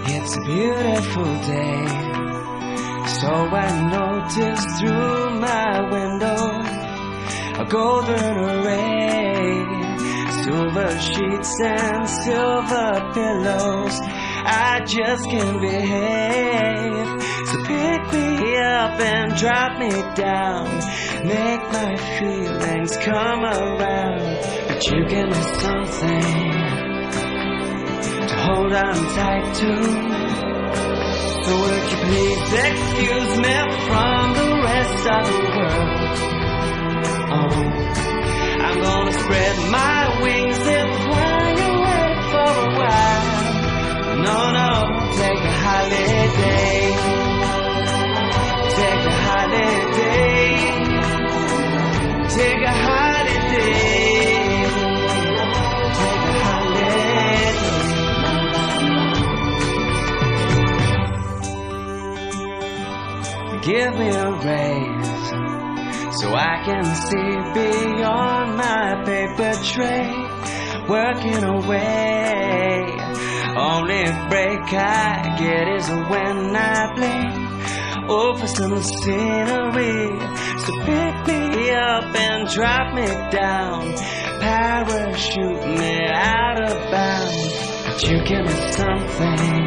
It's a beautiful day, so I noticed through my window a golden array, silver sheets and silver pillows. I just can't behave, so pick me up and drop me down, make my feelings come around. But you give me something to hold on tight to. So would you please excuse me from the rest of the world? Oh, I'm gonna spread my wings and fly away for a while. No, take a holiday. Take a holiday. Take a holiday. Give me a raise so I can see beyond my paper tray, working away. Only break I get is when I blink over some scenery. So pick me up and drop me down, parachute me out of bounds. But you give me something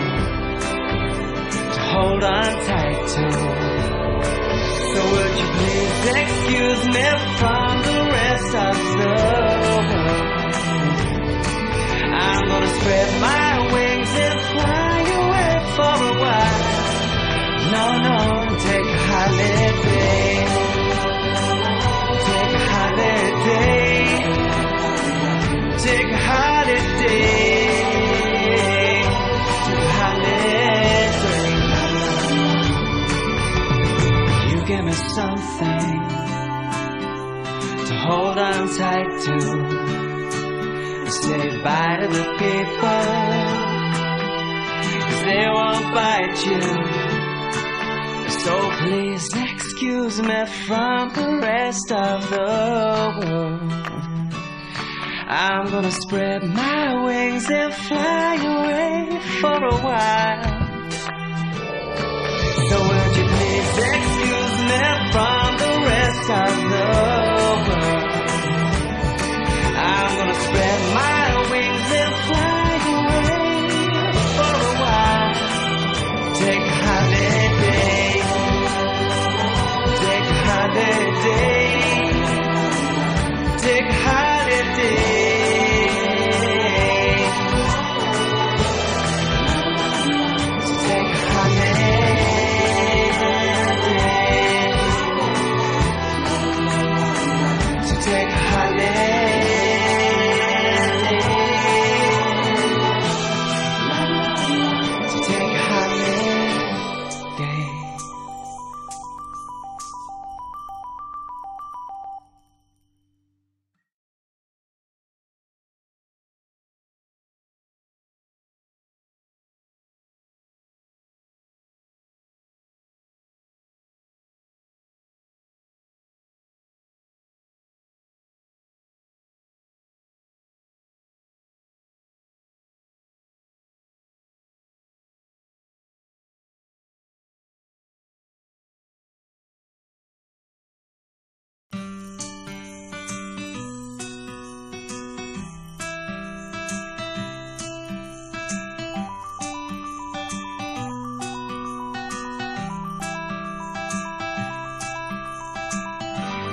to hold on tight to. So would you please excuse me from the rest of the world? I'm gonna spread my wings and fly away for a while. No, take a holiday. Take a holiday. Take a holiday. Take a holiday. Give me something to hold on tight to, and say bye to the people, 'cause they won't bite you. So please excuse me from the rest of the world. I'm gonna spread my wings and fly away for a while. So would you please excuse me from the rest of the world? I'm gonna spread my wings and fly away for a while. Take a holiday. Take a holiday. Take a holiday. Take a holiday. Take a holiday. Take a holiday.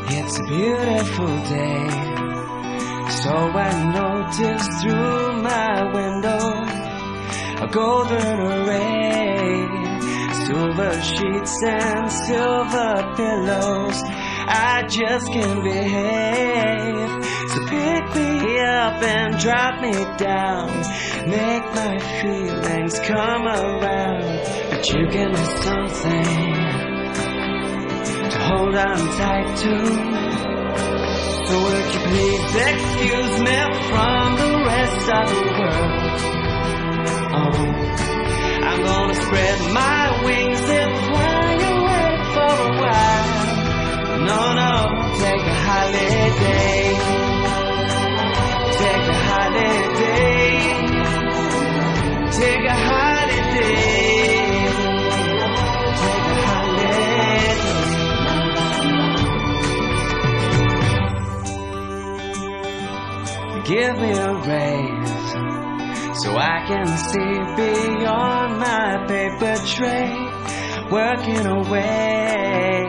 It's a beautiful day, so I noticed through my window a golden array, silver sheets and silver pillows. I just can't behave, so pick me up and drop me down, make my feelings come around. But you give me something to hold on tight to. So would you please excuse me from the rest of the world? Oh, I'm gonna spread my wings and fly away for a while. No, take a holiday. Take a holiday. Take a holiday. give me a raise so I can see beyond my paper tray. Working away,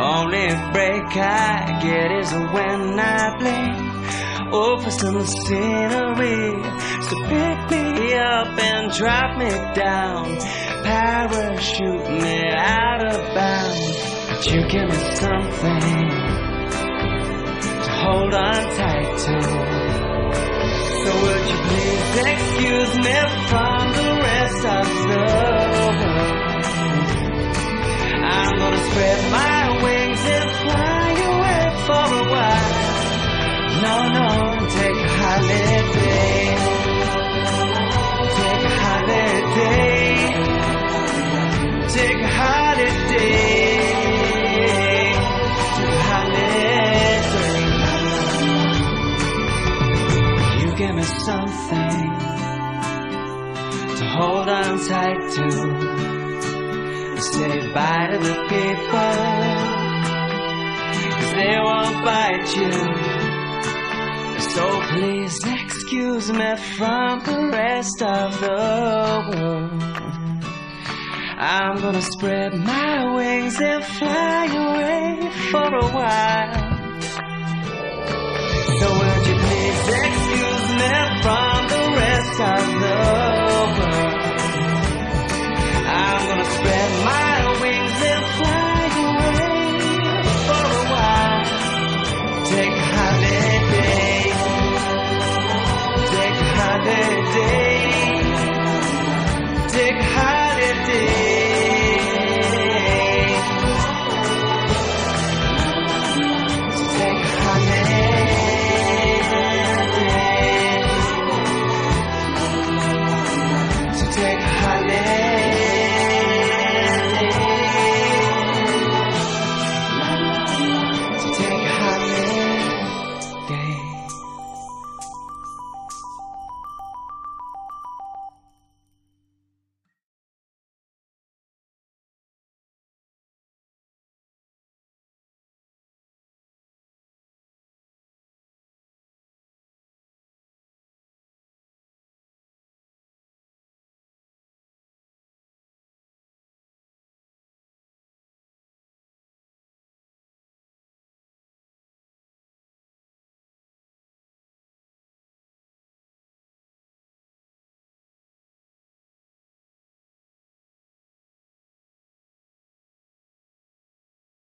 only break I get is when I blink. Oh, for some scenery, so pick me up and drop me down, parachute me out of bounds. But you give me something to hold on tight to. So would you please excuse me from the rest of the world? I'm gonna spread my wings and fly away for a while. No, take a holiday. Take a holiday. Take a holiday. Take a holiday. You give me something to hold on tight to. Say bye to the people, 'cause they won't bite you. So please excuse me from the rest of the world. I'm gonna spread my wings and fly away for a while. So would you please excuse me from the rest of